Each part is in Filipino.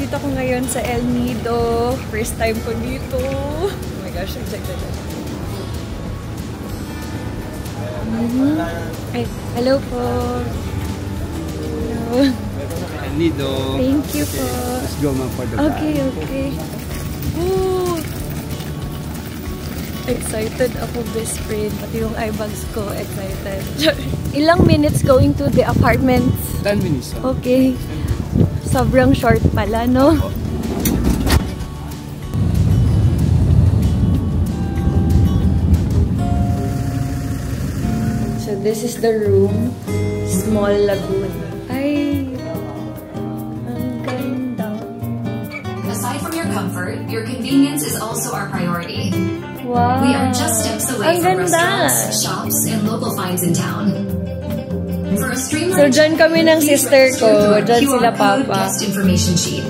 nandito ako ngayon sa El Nido. First time ko dito. Oh my gosh, excited. Ay, hello po. Hello. El Nido. Thank you po. Let's go ma for the Okay. Ooh. Excited ako, best friend. Pati yung eyebags ko, excited. Ilang minutes going to the apartments? 10 minutes. Okay. Sobrang short pala, no? So this is the room. Small lagoon. Ay, ang ganda. Aside from your comfort, your convenience is also our priority. Wow. We are just steps away Ang from ganda. restaurants, shops, and local finds in town. For a So streamlined dyan kami ng please sister register through ko. our Dyan QR sila code papa. guest information sheet.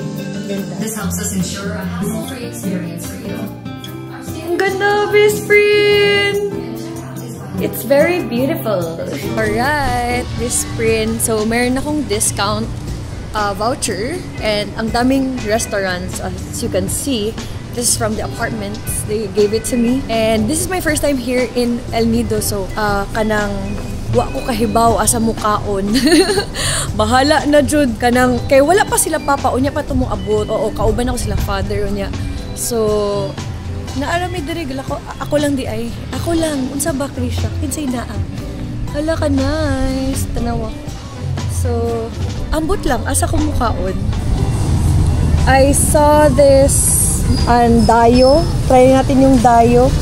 Ganda. This helps us ensure a hassle-free experience for you. Our Ang ganda, best friend! It's very beautiful. Alright, this print. So, meron akong discount voucher. And ang daming restaurants, as you can see. This is from the apartments. They gave it to me. And this is my first time here in El Nido. So, kanang wa ko kahibaw asa mukaon. Bahala na jud kanang kay wala pa sila papa unya pa tumong abot. Oo, kauban ako sila father unya. So, naarami diri ako lang di ay. Ako lang unsa ba Krisha? Kinsay naa. Hala ka nice. Tanawa. So, ambot lang asa ko mukaon. I saw this dayo. Try natin yung dayo.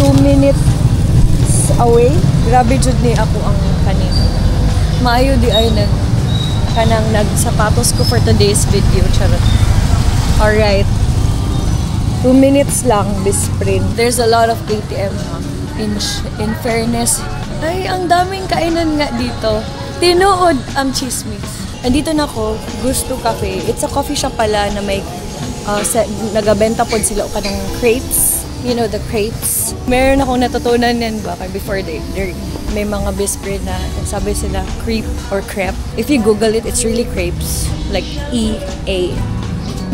2 minutes away. Grabe jud ni ako ang kanina. Maayo di ay kanang nagsapatos ko for today's video. Charot. Alright. 2 minutes lang this sprint. There's a lot of ATM in fairness. Ay, ang daming kainan nga dito. Tinuod ang chismis. Andito na ako, Gusto Cafe. It's a coffee shop pala na may nagabenta po sila o kanang crepes. You know, the crepes. Meron akong natutunan yan baka before may mga best friend na sabi sila crepe or crepe. If you Google it, it's really crepes. Like E-A.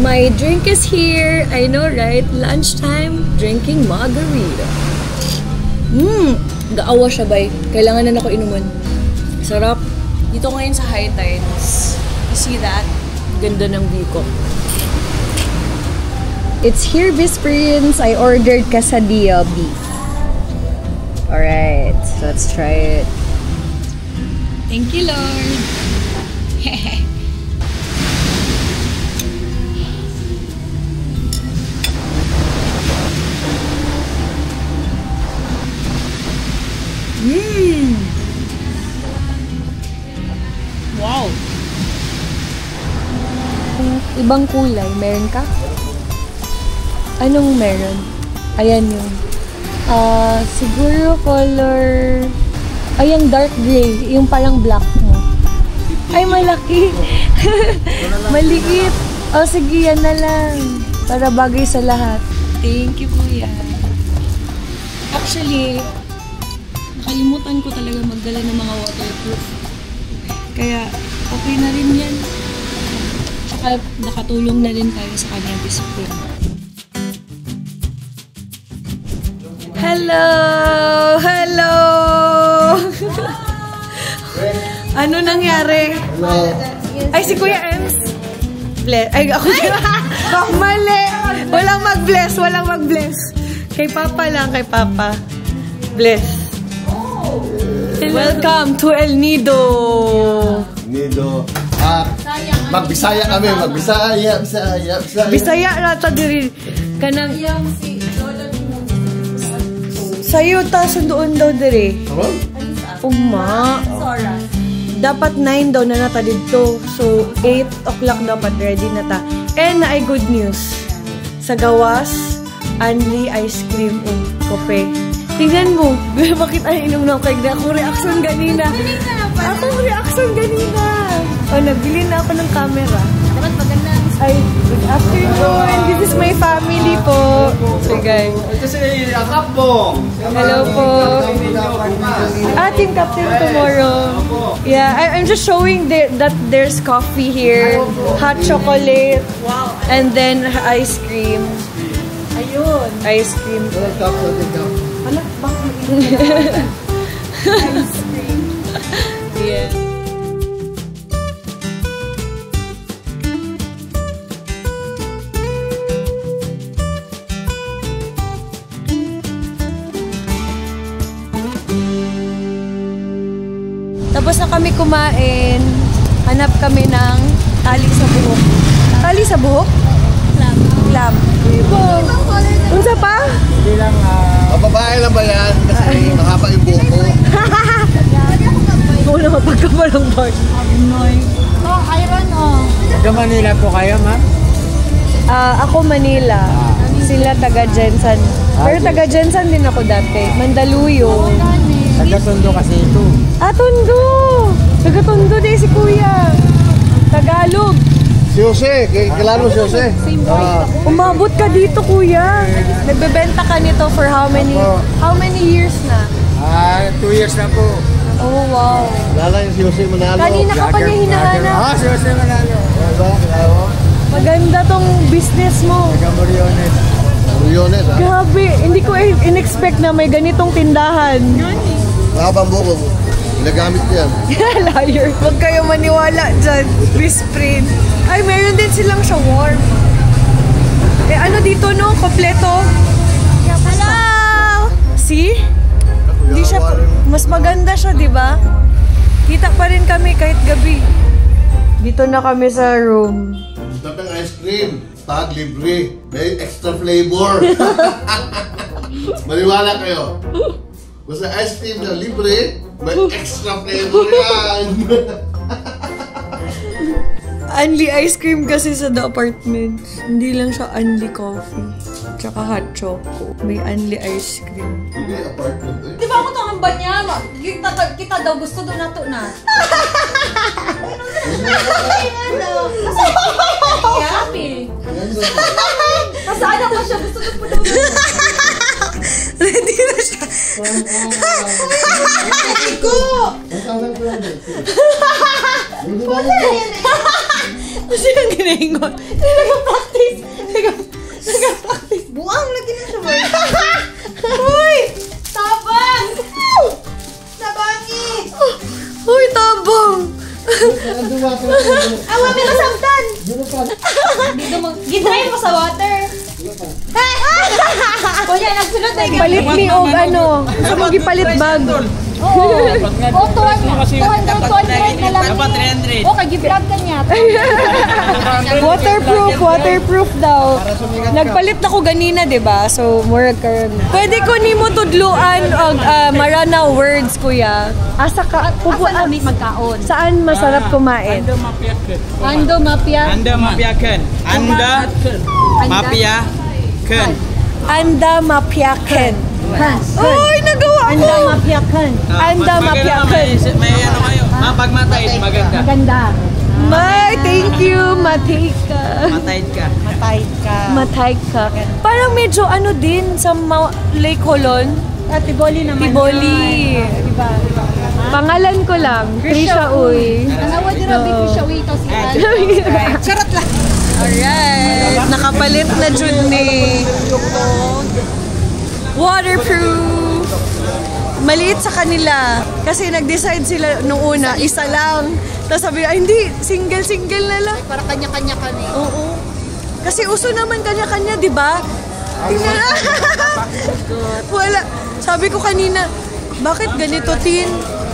My drink is here. I know, right? Lunchtime, drinking margarita. Gaawa siya, bay. Kailangan na ako inuman. Sarap. Dito ngayon sa high tides. You see that? Ganda ng view ko. It's here, best friends. I ordered quesadilla beef. Alright, so let's try it. Thank you, Lord. Wow. Ibang kulay, meron ka? Anong meron? Ayan yung siguro color yung dark gray, yung parang black mo. Ay, malaki. Maliit. O, sige, yan na lang. Para bagay sa lahat. Thank you po yan. Actually, nakalimutan ko talaga magdala ng mga waterproof. Kaya, okay na rin yan. Tsaka, nakatulong na rin tayo sa kanyang discipline. Hello! Hello! Ano nangyari? Hello. Ay, si Kuya Ems. Bless. Ay, ako. Mali! Walang mag-bless. Walang mag-bless. Kay Papa lang. Kay Papa. Bless. Welcome to El Nido. Nido. Magbisaya kami. Magbisaya. Bisaya. Bisaya rata diri. Kanang sayo ta sunduon daw diri. Uma. Dapat 9 daw na nata dito. So 8 o'clock dapat ready na ta. And na ay good news. Sa gawas, Anli ice cream o kope. Tingnan mo, bakit ay inom na ako kaya akong reaction ganina. Akong reaction ganina. O, nabili na ako ng camera. Dapat maganda. Ay, good Afternoon. This is my family po. So guys. Ito si Akapo. Hello po. Team captain tomorrow. Yeah, I'm just showing that there's coffee here, hot chocolate, and then ice cream. Ayun. Ice cream. Ano? Ice cream. Yeah. Tapos na kami kumain, hanap kami ng tali sa buhok. Tali sa buhok? Lam. Unsa pa? Hindi lang, babae lang ba yan? Kasi mahaba yung buhok ko. Oo naman, pagkabalang bar. Iron Taga Manila po kayo, ma'am? Ako Manila. Sila taga Jensan. Pero taga Jensan din ako dati. Mandaluyong. Taga Tondo kasi ito. Tondo! Taga Tondo din si Kuya. Tagalog. Si Jose, kilala mo si Jose? Umabot ka dito, Kuya. Nagbebenta ka nito for how many years na? 2 years na po. Oh, wow. Kilala yung si Jose Manalo. Kanina ka pa niya hinahanap. Si Jose Manalo. Maganda tong business mo. Taga Moriones. Moriones, ha? Grabe, hindi ko in-expect na may ganitong tindahan. Mahabang buhok ko. Ginagamit ko yan. Liar. Huwag kayo maniwala dyan. Whispering. Ay, meron din silang shower. Ano dito, no? Kompleto. Hello! See? Hindi siya, mas maganda siya, di ba? Kita pa rin kami kahit gabi. Dito na kami sa room. Tapos ice cream. Tag libre. May extra flavor. Maniwala kayo. Basta ice cream na libre, may extra flavor yan. Unli ice cream kasi sa the apartment. Hindi lang siya unli coffee. Tsaka hot choco. May unli ice cream. Hindi apartment eh. Di ba ako itong hambad niya? Kita daw gusto doon nato na. Happy. Kasada pa siya. Gusto ko daw. Ready na siya. Ko! Kasi yung ginahingon. Nag-practice. Nag-practice. Buang lagi na siya. Uy! Tabang! Tabangi! Uy, tabang! Awa, may masabtan! Gitry mo sa water. Kuya, nagsunod na Palit ni og ano. Sa mga gipalit bag. Oo, 200 na lang. Dapat 300. Okay, gi-vlog ka niya. Waterproof daw. Nagpalit na ko ganina, di ba? So, more karon. Pwede ko nimo tudluan og marana words, kuya. Asa ka? Asa kami magkaon? Saan masarap kumain? Ando mapia. Anda mapiakan. Anda mapiakan. Anda mapiaken. Uy, nagawa ko! Anda mapiakan. Anda mapiaken. May ano kayo. Pag matay, maganda. Maganda. May, thank you. Matay ka. Matay ka. Parang medyo ano din sa Lake Holon. Tiboli naman. Tiboli. Diba? Pangalan ko lang. Trisha Uy. Anawa di rabi ko siya wito si Charot lang. Alright. Nakapalit na dyan ni. Waterproof. Maliit sa kanila. Kasi nag-decide sila nung una, isa lang. Tapos sabi, ay hindi, single na lang. Para kanya-kanya kami. Oo. Kasi uso naman kanya-kanya, di ba? Tingnan. Wala. Sabi ko kanina, bakit ganito, Tin?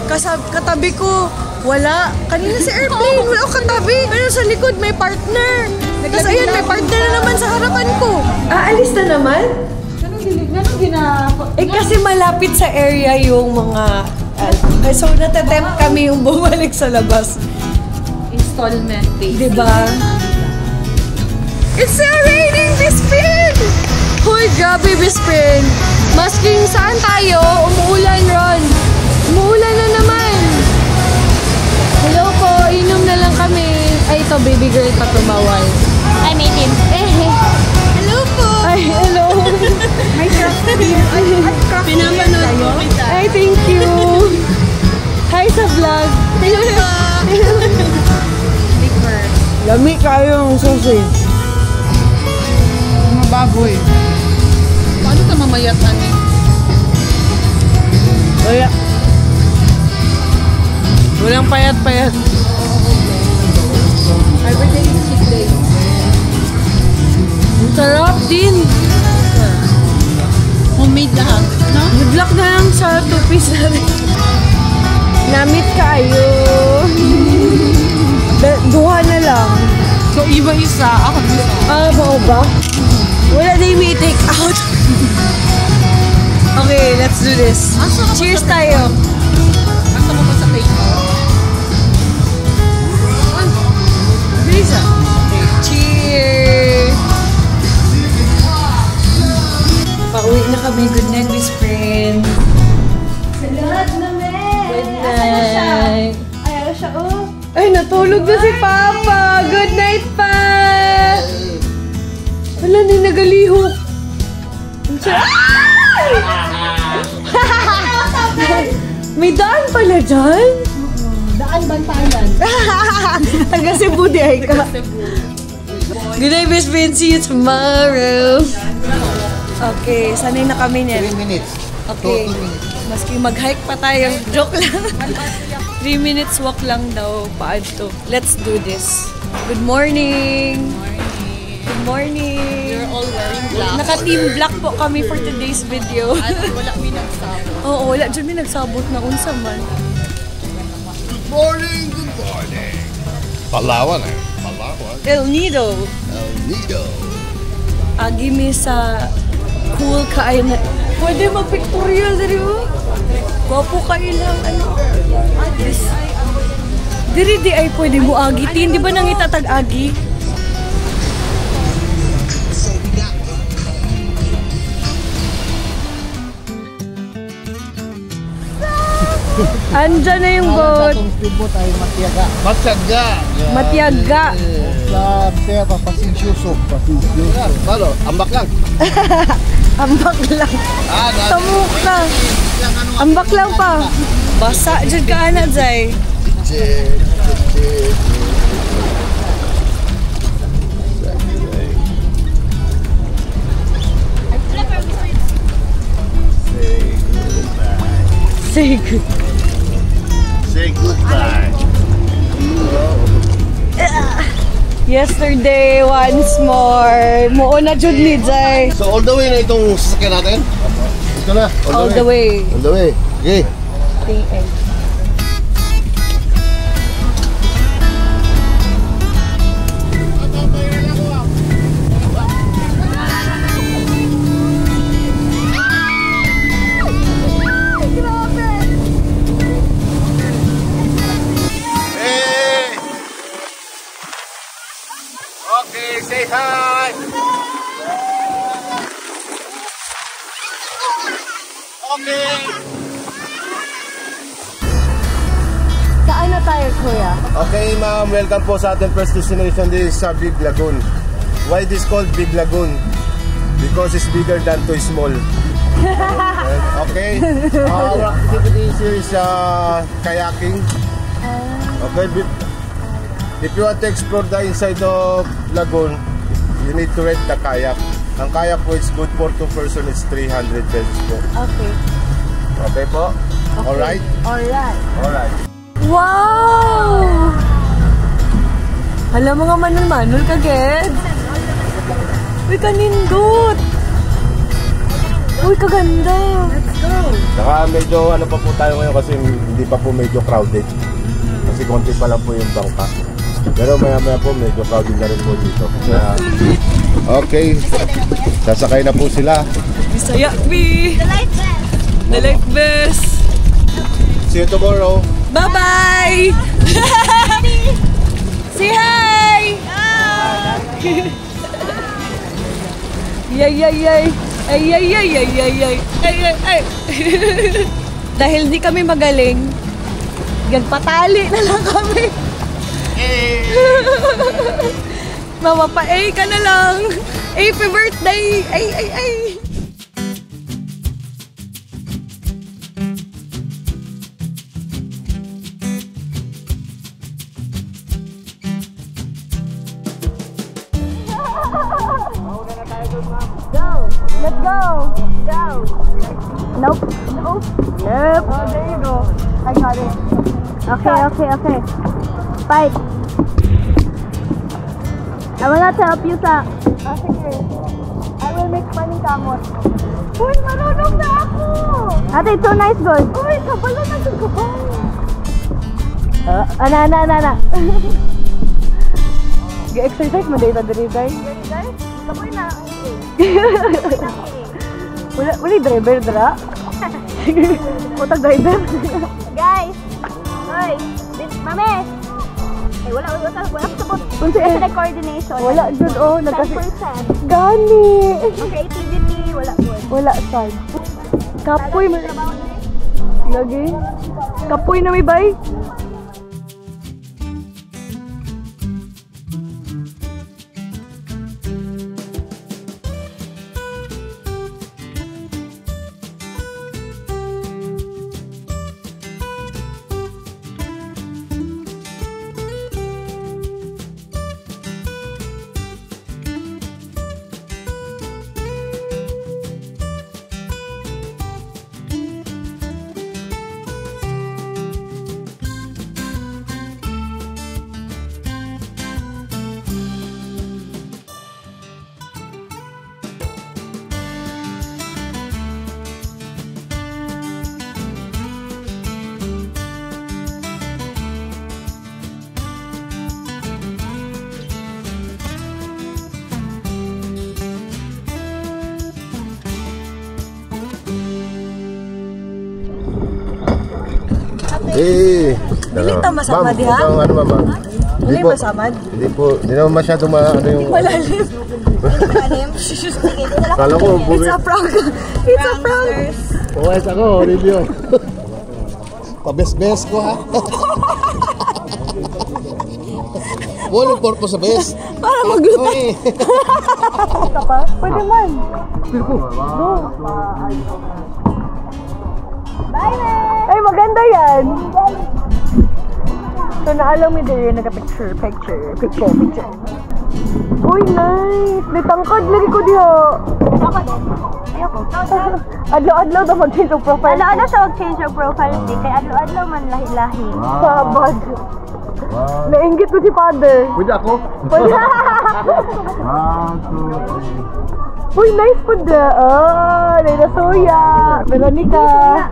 Katabi ko, wala. Kanina sa airplane, wala ako katabi. Pero sa likod, may partner. Tapos ayun, may partner na naman sa harapan ko. Aalis na naman? Kasi malapit sa area yung mga... so, natatempt kami yung bumalik sa labas. Installment base. Diba? It's raining, Bispin! Hoy, grabe, Bispin! Masking saan tayo, umuulan ron. Umuulan na naman. Hello po, inom na lang kami. Ay, ito, baby girl pa tumawal. I'm native. Hello po! Ay, hello! May craft team. Pinapanood ko kita. Ay, thank you! Hi sa vlog! Hello po! Big bird. Lami kayo yung sausage. Mga baboy. Paano ka mamayatan eh? Wala. Walang payat-payat. Everyday is cheat day. Ang sarap din. Homemade lahat, no? Good luck na lang sa 2 piece namin. Namit kayo. Duha na lang. So, iba isa. Ako isa. Ah, ba? Wala na yung may take out. Okay, let's do this. Cheers tayo. Asa mo ba sa take out? Bilis ah. Okay, cheers. Pauwi na kami. Good night, best friend. Salad namin! Good night. Ayaw siya, oh. Ay, natulog na si Papa. Good night, Pa. Wala na nagalihok. May daan pala dyan? Daan Bantayan. Taga Cebu di ay ka. Good night, best friend. See you tomorrow. Okay, sanay na kami niyan. 3 minutes. Okay. Maski mag-hike pa tayo. Joke lang. 3 minutes walk lang daw. Paadto. Let's do this. Good morning. Good morning. You're all wearing black. Naka-team black po kami for today's video. At wala mi nagsama. Oo, wala dyan may nagsabot na unsa man. Good morning. Palawan eh. Palawan. El Nido. El Nido. Agi mi sa cool kaay na. Pwede mag-pictorial dari mo. Gwapo ka ilang ano. This. Diri di ay pwede mo agitin. Di ba nang itatag agi? Andyan na yung boat. Itong speedboat ay Matyaga. Matyaga. Matyaga. La Terra Pasensyoso. Paano? Ambak lang. Ambak lang. Tamuk na. Ambak lang pa. Basa dyan ka na, Zay. Say good. Say goodbye. Yesterday, once more. Muuna jud ni Zay. So all the way na itong sasakyan natin? Ito na. All the way. All the way. Okay. Okay, say hi. Okay. Saan na tayo, Kuya? Okay, ma'am. Welcome po sa ating first destination. This is sa Big Lagoon. Why this called Big Lagoon? Because it's bigger than too small. Okay. Our activities here is kayaking. Okay. If you want to explore the inside of lagoon, you need to rent the kayak. Ang kayak po is good for 2 person. It's 300 pesos po. Okay. Okay po? Okay. Alright? Alright. Alright. Wow! Hala mga manol-manol ka, Ged. Uy, kanindot. Uy, kaganda. Let's go. Saka medyo ano pa po tayo ngayon kasi hindi pa po medyo crowded. Kasi konti pa lang po yung bangka. Pero maya-maya po medyo crowded na rin po dito. Okay. Sasakay na po sila. Bisaya, B. The life best. See you tomorrow. Bye-bye! Say hi! Yay, yay, yay! Ay, ay, ay, ay, ay, ay, ay, ay, ay. Dahil di kami magaling, gagpatali na lang kami. Mama, pa-A ka na lang. Happy birthday! Ay! Let's go! Go! Nope. Yep. Oh, there you go. I got it. Okay. Fight. I will not help you, sa. Sige. I will make funny kamot. Uy, marunong na ako! Ate, it's so nice, good. Uy, kabalo na sa gabay. Ana. Ga-exercise mo dito, guys. Guys, sabay na. Wala driver, dra? Utang driver. Guys! Hoy! Mami! Ay, wala sabot. Unsa Kasi coordination. Wala dyan, 10%. Gani! Creativity, wala po. Wala, sad. Kapoy mo. Lagi. Kapoy na may bay. Dili ta masamad, ha? Ano, mama? Dili masamad? Hindi naman masyadong ano yung... Malalim. Kala ko, It's a prank. It's a prank. Pawais ako, review. Pabes-bes ko, ha? Walang purpose sa bes. Para magluto. Ka pa? Pwede man. Bye, ay, maganda yan. So, naalam mo din nagka-picture. Uy, nice. May tangkad lagi ko diho. Ako din. Ayoko. Adlaw-adlaw daw mag-change of profile. Adlaw-adlaw siya mag-change your profile. Kaya adlaw-adlaw man lahi-lahi. Sabad. Nainggit ko si father. Pwede ako? Pwede. 1, 2, 3. Uy, nice po da. Oh, Leila Soya. Veronica.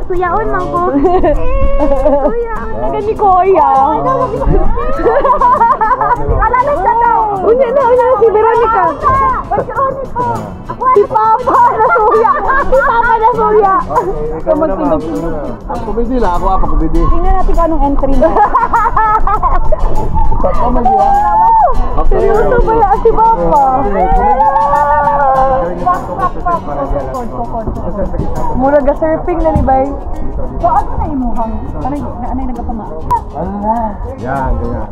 Suyaon man ko. Suyaon. Gani Koya. Alala siya daw. Unya na si Veronica. Si Papa na Soya. Ikaw na ma'am. Ako kumidi lang. Ako kumidi. Tingnan natin kung anong entry na. Seryoso ba yan si Papa? Mura ga surfing na ni Bay. So ano na imuhang? Anay nagapama? Yan, ganyan.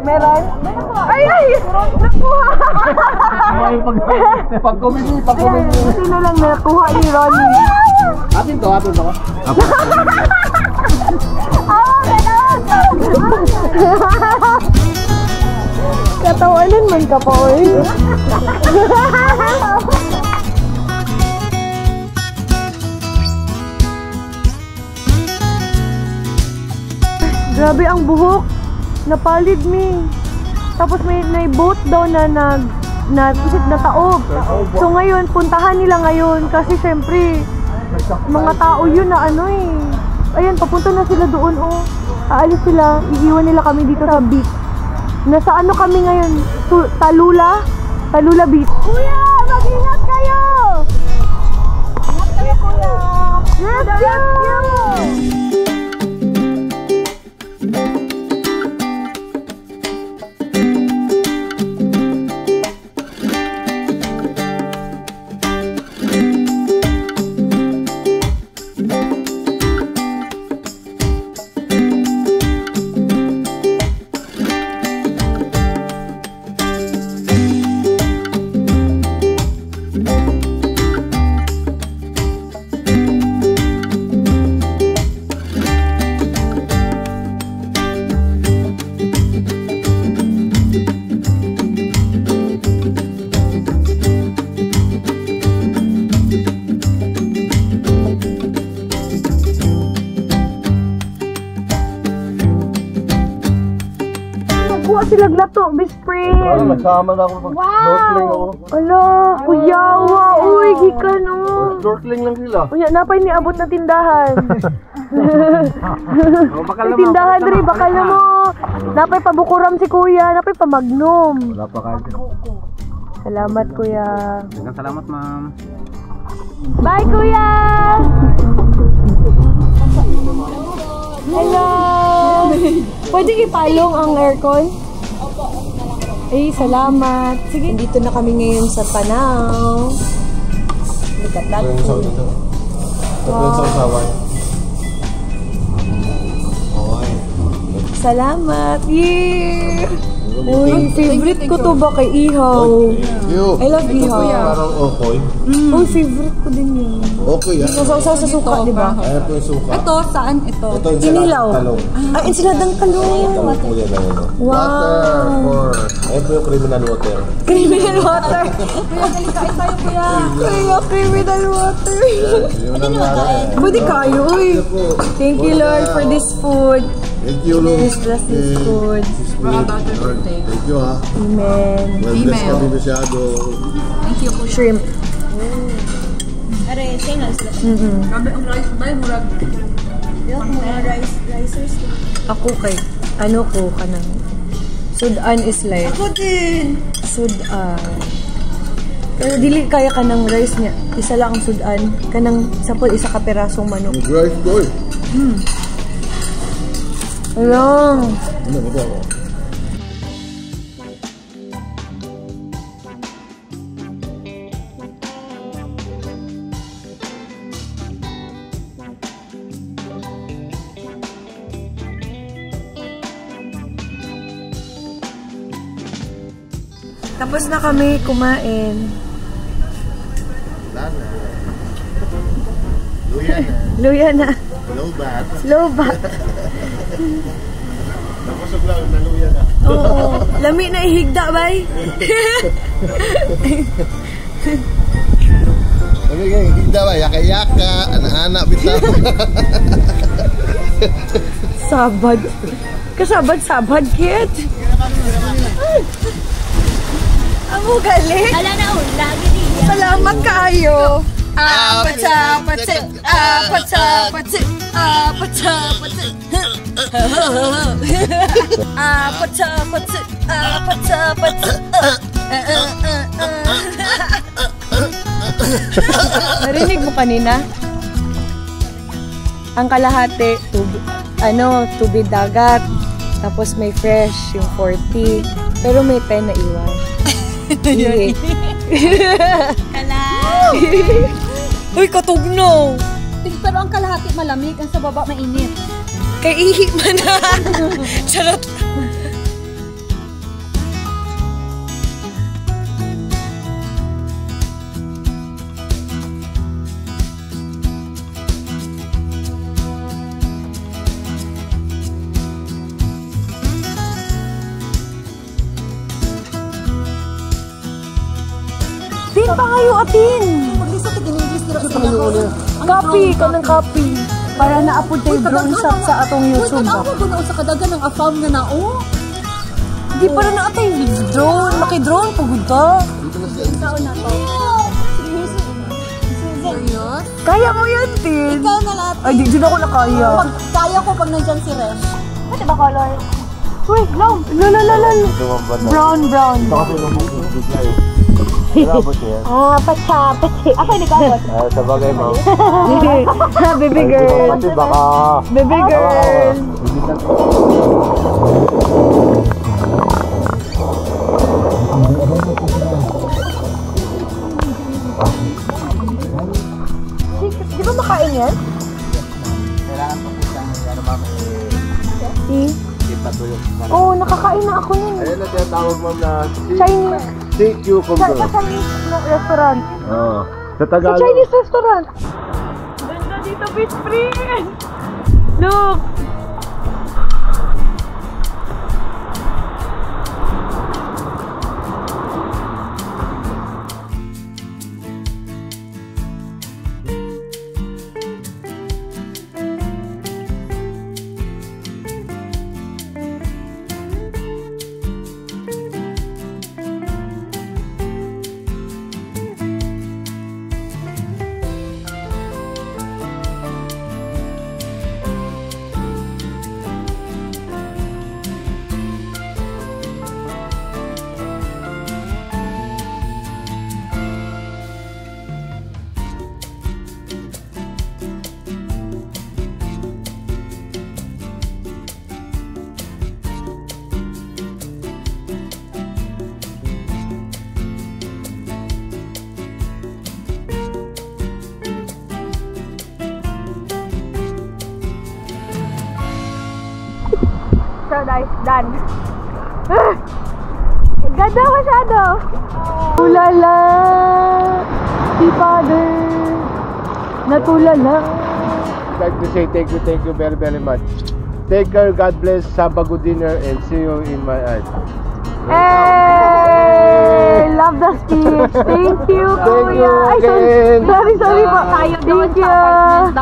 Meron? Ay! Nakuha! Pag-comedy. Ito na lang nakuha ni Ronnie. Atin to. Katawanan man ka pa, oy. Grabe ang buhok. Napalid mi. Tapos may boat daw na taob. So ngayon, puntahan nila ngayon kasi syempre mga tao yun na ano eh. Ayan, papunta na sila doon oh. Aalis sila, iiwan nila kami dito sa beach. Nasa ano kami ngayon? Talula Beach. Kuya, mag-ingat kayo! Ingat kayo, kuya! Yes, yes! sila glato, best friend. Nagsama na ako pag snorkeling ako. Ala, kuyawa, uy, gikan no. Snorkeling lang sila. Unya, napay ni abot na tindahan. Tindahan rin, bakal na mo. Napay pabukuram si kuya, napay pa magnum. Wala pa kayo. Salamat kuya. Salamat, ma'am. Bye kuya! Hello! Pwede ipalong ang aircon? Ay, salamat. Sige, dito na kami ngayon sa Panao. Look at that food. Salamat! Yeah! Uy, favorite ko to ba kay Ihaw? I love Ihaw. Parang okoy. Uy, favorite ko din yun. Okay, yan. Sa suka, di ba? Ayan po yung suka. Ito, saan ito? Ito yung Inilaw. talong. Ah, ensaladang talong. Talong po yan. Wow. Water for... Ayan po yung criminal water. Criminal water. Kuya, kalikain tayo, kuya. Kuya, criminal water. Yun ang nara. Pwede kayo, uy. Thank you, Lord, for this food. Thank you, Lord. Please bless this food. Thank you, ha. Amen. Well, bless ka din masyado. Shrimp. Are, singles. Mm-hmm. Ang rice, ba yung murag? Risers. Ako kay, ano ko, kanang, sudan is like, Ako din. sudan. Pero dili kaya ka ng rice niya. Isa lang ang sudan. Kanang, sapol, isa ka perasong manok. Mag-rice ko eh. Alam. Ano ba ako? Tapos na kami kumain. Wala na. Luya na. Luya na. Low bat. Slow back. Nakusog lang na luya na. Oo. Lami na ihigda, bay. Sabi nga, hindi ba? Yaka-yaka. Anak-anak bitaw. Sabad. Kasabad-sabad, kid. Amo galing. Ala na, lagi niya. Salamat kayo. Apatapatsi, apatapatsi, apatapatsi. Apatapatsi, apatapatsi. Narinig mo kanina? Ang kalahati, tubig dagat. Tapos may fresh, yung 40. Pero may 10 na iwan. Kala. Uy, katugno! Pero ang kalahati malamig, ang sa baba mainit. Kay ihi man na. Charot. Tin pa kayo, atin! Maglisa ka din English dito sa Copy, kanang copy. Para na-upload tayo drone shot sa atong YouTube. Ako doon sa kadagan ng afam nga na, oh. Di para na atay drone. Maki-drone, pagod ka. Ikaw na to. Serious? Kaya mo yan, Tin. Ikaw na lahat. Ay, di na ako na kaya. Kaya ko pag nandyan si Ren. Pwede ba color? Wait, long. Lalalala. Brown. Ito kasi lumubog na eh. Labot yan. Patsi. Asa ni kabot? Sa bagay mo. Baby girl. Kasi baka... Baby girl. Di ba makain yan? Kailangan pa po ano ba Oo, nakakain na ako nun. Ayun na tinatawag mo na Chinese. sea cucumber. Sa Chinese restaurant. Oo. Sa Sa Tagalog. Chinese restaurant. Ganda dito, best friend. Look. guys. Done. Ganda masyado. Tulala. Si Father. Natulala. I'd like to say thank you very, very much. Take care, God bless, have a good dinner, and see you in my eyes. Hey! Love the speech. Thank you, Kuya. Ay, sorry po. Tayo doon sa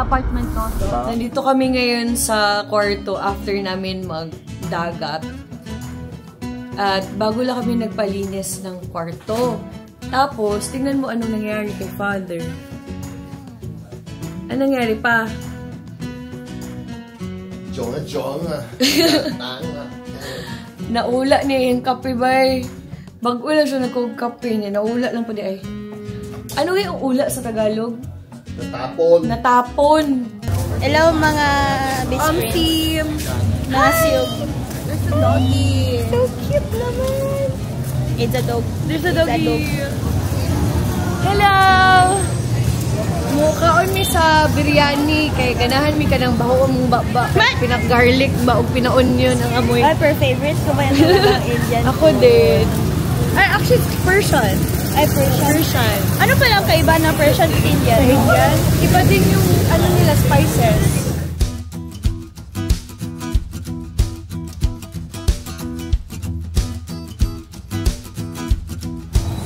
apartment ko. Nandito kami ngayon sa kwarto after namin magdagat. At bago lang kami nagpalinis ng kwarto. Tapos, tingnan mo anong nangyari kay Father. Anong nangyari pa? Jonga. Naula niya yung kape, bay. Bago lang siya nagkong-kape niya. Naula lang pa di ay. Ano yung ula sa Tagalog? Natapon. Hello, mga best friends. Team. Mga siyog. There's a doggy. So cute naman. It's a dog. There's a doggy. Hello! Mukaon mi sa biryani kay ganahan mi ka ng baho mong baba. Pinak-garlic ba o pina-onion ang amoy. Ay, per favorite ko ba yung talagang Indian? Ako din. Ay, actually, it's Persian. Ay, Persian. Ano pa lang kaiba na Persian at Indian? Indian? Iba din yung ano nila, spices.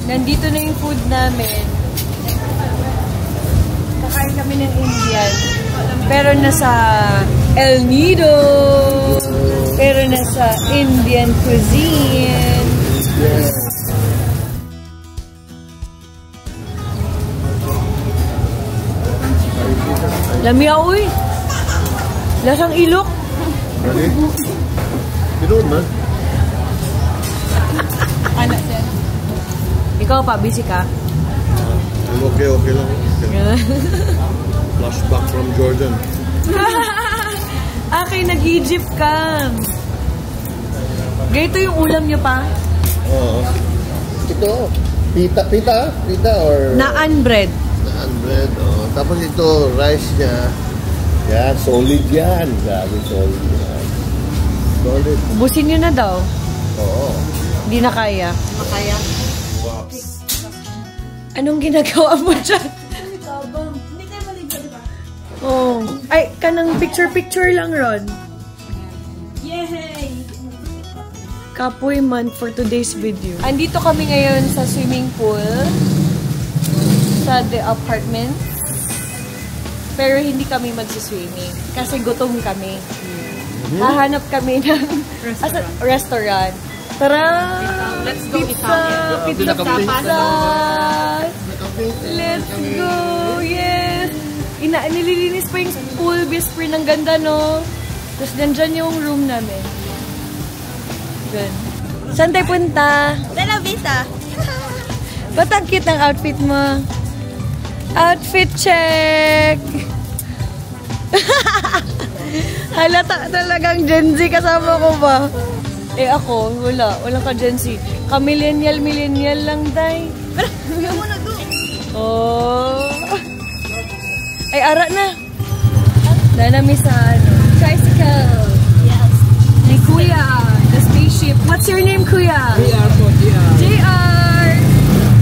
Nandito na yung food namin. Kakain kami ng Indian. Pero nasa El Nido. Pero nasa Indian cuisine. Lamia, uy! Lasang ilok. Binoon man. Anak siya. Ikaw pa, busy ka? Okay lang. Flashback from Jordan. Okay, nag-Egypt ka. Ganito yung ulam niyo pa? Oo. Ito, pita or... Naan bread. Naan bread, oh. Tapos ito, rice niya. Yan, solid yan. Grabe, solid yan. Solid. Ubusin niyo na daw. Oo. Hindi na kaya. Makaya. Anong ginagawa mo dyan? Hindi tayo maligo, di ba? Oh. Ay, kanang picture lang, Ron. Yay! Kapoy man for today's video. Andito kami ngayon sa swimming pool. Sa the apartment. Pero hindi kami magsiswimming. Kasi gutom kami. Hahanap kami ng restaurant. Tara! Let's go pizza! Pizza! Let's go! Yes! Nililinis pa yung pool, best friend. Ang ganda, no? Tapos nandyan yung room namin. Good. Saan tayo punta? Bella Vita! Ba't ang cute ng outfit mo? Outfit check! Halata talagang Gen Z kasama ko ba? Eh ako, walang ka Gen Z. Ka-millennial lang, day. Oh. Ay, ara na. Nanami sa tricycle. Yes. Ni Kuya, the spaceship. What's your name, Kuya? JR po, JR. JR!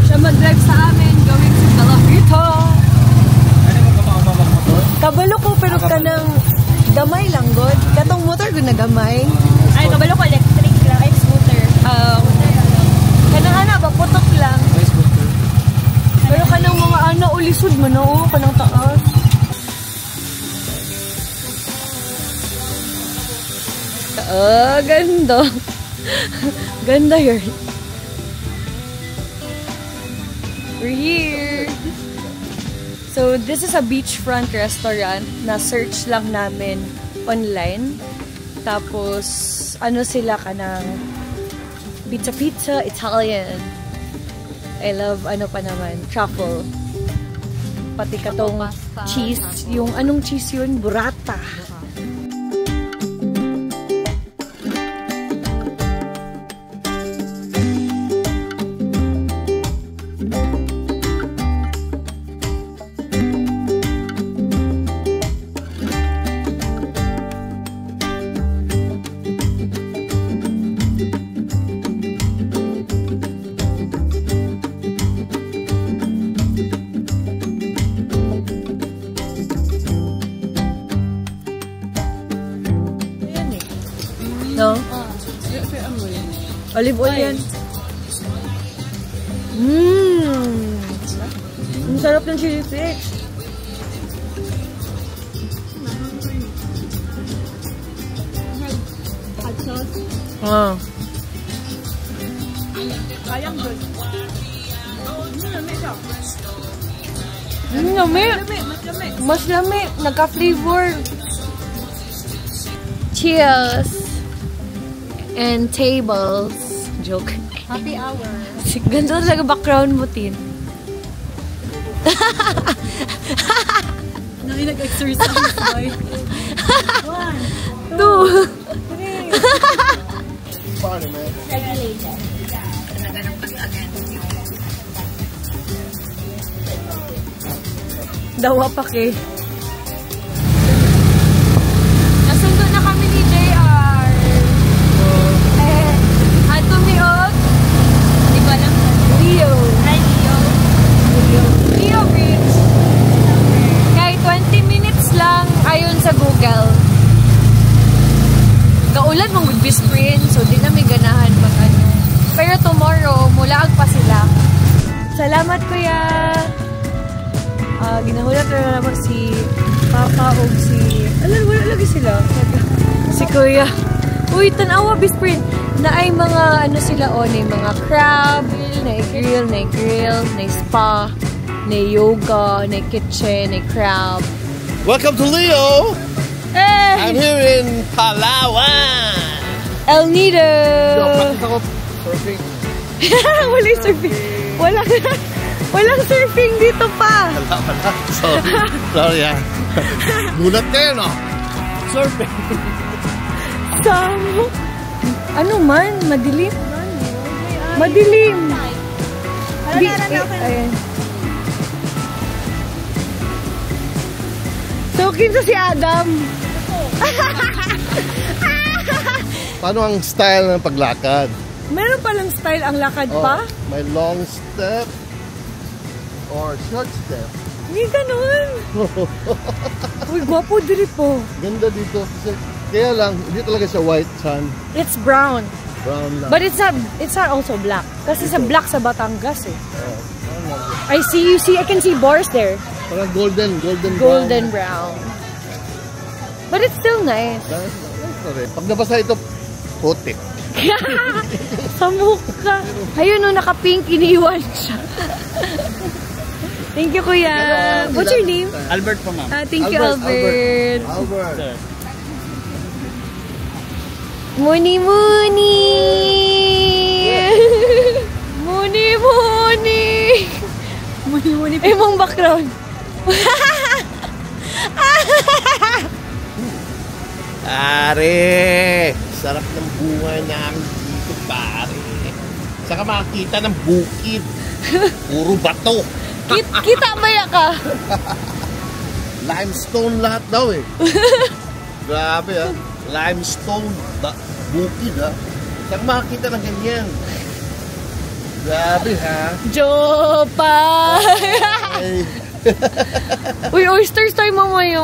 Siya mag-drive sa amin going to Calafito. Ano mo kapakapabak motor? Kabalo ko pero kanang gamay lang, God. Katong motor ko na gamay. Ay, kabalo ko electric lang. Ay, scooter. Kanang ana ba, putok lang. Pero kanang mga ana, ulisod mo na, oh, kanang taas. Ganda. Ganda yun. We're here. So, this is a beachfront restaurant na search lang namin online. Tapos, ano sila kanang pizza, Italian. I love, ano pa naman, truffle. Pati katong cheese. Yung anong cheese yun? Burrata. Olive oil yan. Ang sarap ng chili flakes. Hot sauce. Kayang good. Lami. Mas lami. Nagka-flavor. Cheers. And tables. Joke. Happy hour. Ganda talaga background mo, Tin. Nag-exercise, boy. 1, 2. 3. Paano, man? Regulated. Dawa pa ke. Nasundo na kami ni JR. Ato mi og. Di ba lang? Leo. Hi, Leo. Leo Bridge. Kay 20 minutes lang ayon sa Google. Kaulan mong mag-bisprin, so di na may ganahan mag-ano. Pero tomorrow, mulaag pa sila. Salamat, kuya! Ginahulat na naman si Papa o si... Alam, wala lagi sila. Si kuya. Uy, tanawa, bisprin. Na ay mga, ano sila, na mga crab, na grill, na spa, na yoga, na kitchen, na crab. Welcome to Leo! Eh! I'm here in Palawan! El Nido! Practice ako surfing. Wala surfing. Walang surfing dito pa. Wala. Sorry ah. Gulat kayo, no? Surfing. Samo. Ano man? Madilim? Madilim. Ayan. So, kinsa si Adam? Paano ang style ng paglakad? Meron palang style ang lakad pa? May long step or short step. Hindi ganun. Uy, gwapo diri po. Ganda dito. Kasi, kaya lang, hindi talaga siya white sand. It's brown. Brown lang. But it's not also black. Kasi sa black sa Batangas eh. Brown lang. I can see bars there. Parang golden Brown. But it's still nice. Nice na rin. Pag nabasa ito, putik. Sa mukha. Ayun no, naka-pink, iniwan siya. Thank you, kuya. What's your name? Albert po, ma'am. Thank you, Albert. Albert. Muni. Muni. Emong background. Pare, sarap ng buhay namin dito, pare. Saka makakita ng bukid. Puro bato. Kita ba ya ka? Limestone lahat daw eh. Grabe ah. Limestone, bukid ah. Saka makakita ng ganyan. Grabe ha. Jopa! Ay. Uy, oysters tayo mamaya.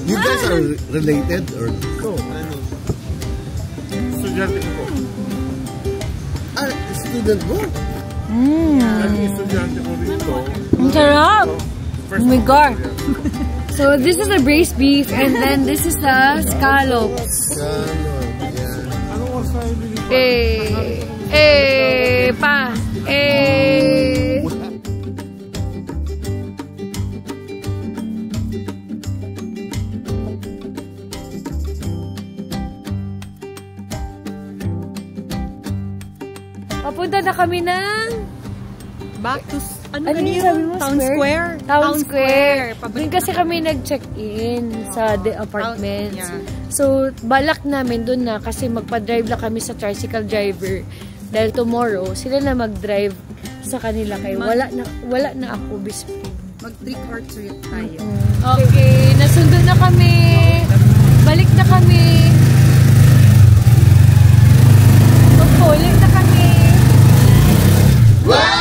You guys are related or? No, ano? Estudyante ko po. Student mo? Naging estudyante ko rito. Ang sarap! Oh my God! So this is the braised beef and then this is the scallops. Pa! Papunta na kami ng Back to ano sabi mo? Town Square. Town Square. Doon kasi kami nag-check-in sa the apartments. Yeah. So, balak namin doon na kasi magpa-drive lang kami sa tricycle driver. Dahil tomorrow, sila na mag-drive sa kanila kayo. Wala na ako, bispin. Mag-trick or treat tayo. Okay, nasundo na kami. Balik na kami. Magpulik na kami. Wow!